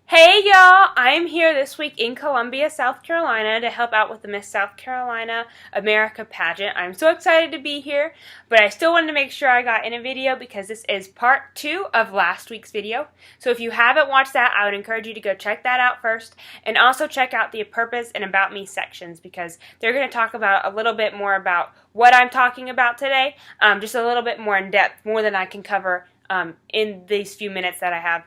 Hey y'all, I'm here this week in Columbia, South Carolina to help out with the Miss South Carolina America pageant. I'm so excited to be here, but I still wanted to make sure I got in a video because this is part 2 of last week's video. So if you haven't watched that, I would encourage you to go check that out first, and also check out the Purpose and About Me sections because they're going to talk about a little bit more about what I'm talking about today, just a little bit more in depth, more than I can cover in these few minutes that I have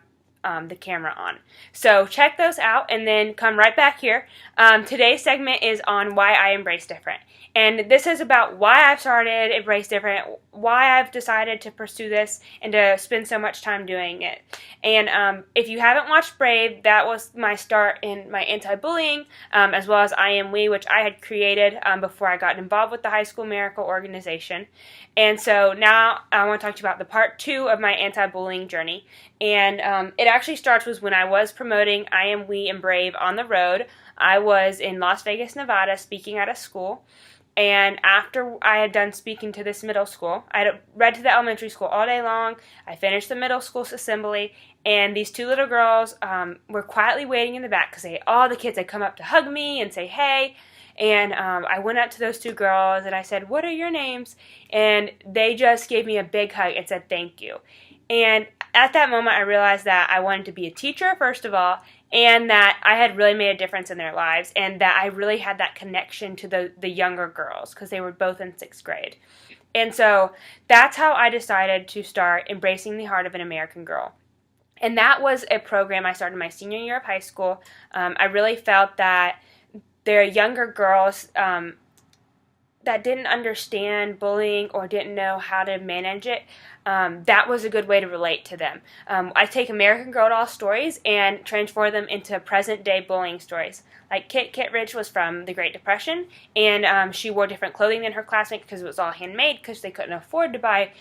the camera on. So check those out and then come right back here. Today's segment is on why I embrace different. And this is about why I've started Embrace Different, why I've decided to pursue this and to spend so much time doing it. And if you haven't watched Brave, that was my start in my anti-bullying, as well as I Am We, which I had created before I got involved with the High School Miracle organization. And so now I want to talk to you about the part 2 of my anti-bullying journey. And it actually starts with when I was promoting I Am We and Brave on the road. I was in Las Vegas, Nevada, speaking at a school. And after I had done speaking to this middle school, I had read to the elementary school all day long. I finished the middle school assembly, and these two little girls were quietly waiting in the back because all the kids had come up to hug me and say hey. And I went up to those two girls and I said, "What are your names?" And they just gave me a big hug and said thank you. And at that moment, I realized that I wanted to be a teacher, first of all, and that I had really made a difference in their lives, and that I really had that connection to the younger girls because they were both in 6th grade. And so that's how I decided to start Embracing the Heart of an American Girl. And that was a program I started my senior year of high school. I really felt that there are younger girls that didn't understand bullying or didn't know how to manage it. That was a good way to relate to them. I take American Girl doll stories and transform them into present-day bullying stories. Like Kit Kittredge was from the Great Depression, and she wore different clothing than her classmates because it was all handmade because they couldn't afford to buy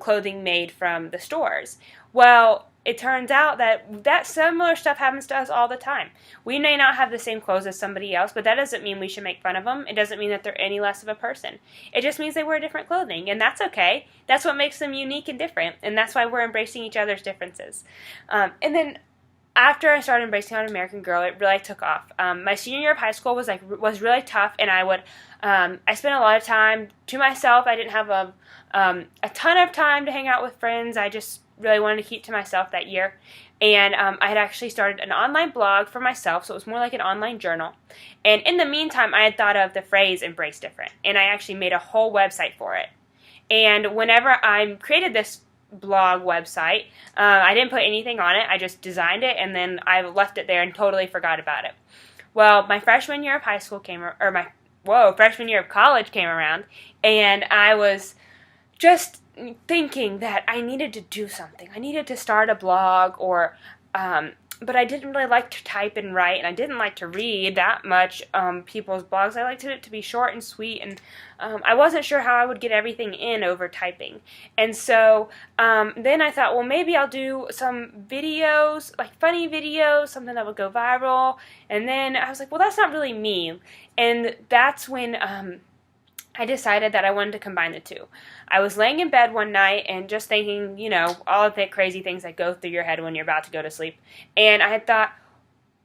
clothing made from the stores. Well, it turns out that similar stuff happens to us all the time. We may not have the same clothes as somebody else, but that doesn't mean we should make fun of them. It doesn't mean that they're any less of a person. It just means they wear different clothing, and that's okay. That's what makes them unique and different, and that's why we're embracing each other's differences. And then after I started Embracing an American Girl, it really took off. My senior year of high school was really tough, and I spent a lot of time to myself. I didn't have a ton of time to hang out with friends. I just really wanted to keep to myself that year. And I had actually started an online blog for myself, so it was more like an online journal. And in the meantime, I had thought of the phrase Embrace Different, and I actually made a whole website for it. And whenever I created this blog website, I didn't put anything on it. I just designed it, and then I left it there and totally forgot about it. Well, my freshman year of high school freshman year of college came around, and I was just thinking that I needed to do something. I needed to start a blog, but I didn't really like to type and write, and I didn't like to read that much people's blogs. I liked it to be short and sweet, and I wasn't sure how I would get everything in over typing. And so then I thought, well, maybe I'll do some videos, like funny videos, something that would go viral. And then I was like, well, that's not really me. And that's when I decided that I wanted to combine the two. I was laying in bed one night and just thinking, all of the crazy things that go through your head when you're about to go to sleep. And I had thought,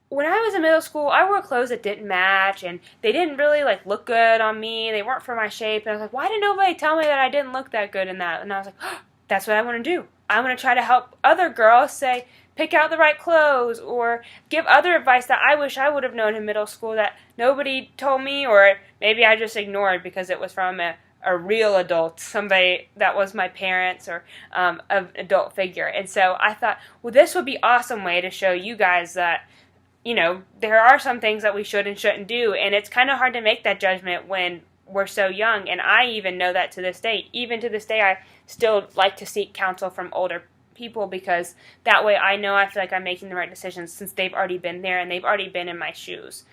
when I was in middle school, I wore clothes that didn't match, and they didn't really look good on me. They weren't for my shape. And I was like, why did nobody tell me that I didn't look that good in that? And I was like, oh, that's what I want to do. I want to try to help other girls pick out the right clothes, or give other advice that I wish I would have known in middle school that nobody told me, or maybe I just ignored because it was from a real adult, somebody that was my parents or an adult figure. And so I thought, well, this would be an awesome way to show you guys that, there are some things that we should and shouldn't do, and it's kind of hard to make that judgment when we're so young, and I even know that to this day. Even to this day, I still like to seek counsel from older people because that way I feel like I'm making the right decisions since they've already been there and they've already been in my shoes.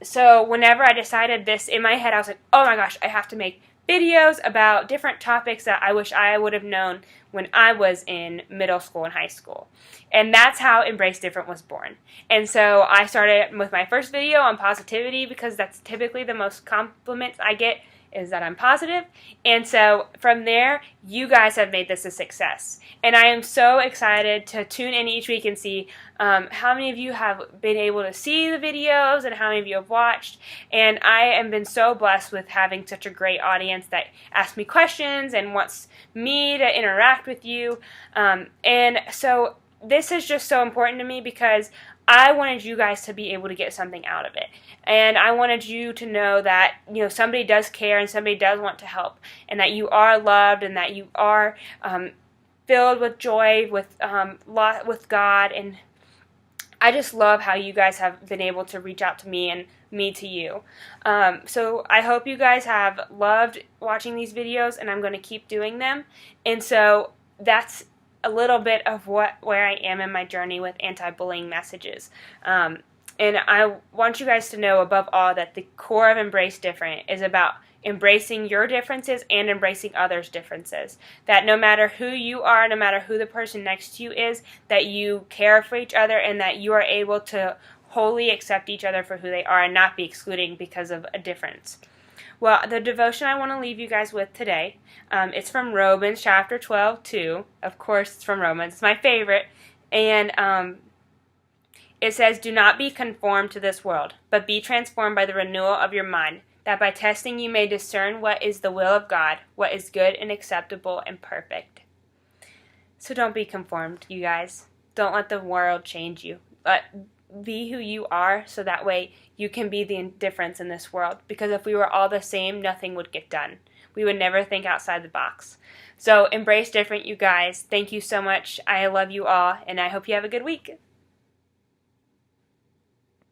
So whenever I decided this in my head, I was like, oh my gosh, I have to make videos about different topics that I wish I would have known when I was in middle school and high school. And that's how Embrace Different was born. And so I started with my first video on positivity because that's typically the most compliments I get is that I'm positive. And so from there, you guys have made this a success. And I am so excited to tune in each week and see how many of you have been able to see the videos and how many of you have watched. And I have been so blessed with having such a great audience that asks me questions and wants me to interact with you. And so this is just so important to me because I wanted you guys to be able to get something out of it. And I wanted you to know that, somebody does care and somebody does want to help, and that you are loved and that you are filled with joy, with God. And I just love how you guys have been able to reach out to me and me to you. So I hope you guys have loved watching these videos, and I'm going to keep doing them. And so that's a little bit of where I am in my journey with anti-bullying messages. And I want you guys to know above all that the core of Embrace Different is about embracing your differences and embracing others' differences. That no matter who you are, no matter who the person next to you is, that you care for each other and that you are able to wholly accept each other for who they are and not be excluding because of a difference. Well, the devotion I want to leave you guys with today, it's from Romans chapter 12:2. Of course, it's from Romans. It's my favorite. And it says, "Do not be conformed to this world, but be transformed by the renewal of your mind, that by testing you may discern what is the will of God, what is good and acceptable and perfect." So don't be conformed, you guys. Don't let the world change you. Be who you are, so that way you can be the difference in this world. Because if we were all the same, nothing would get done. We would never think outside the box. So embrace different, you guys. Thank you so much. I love you all, and I hope you have a good week.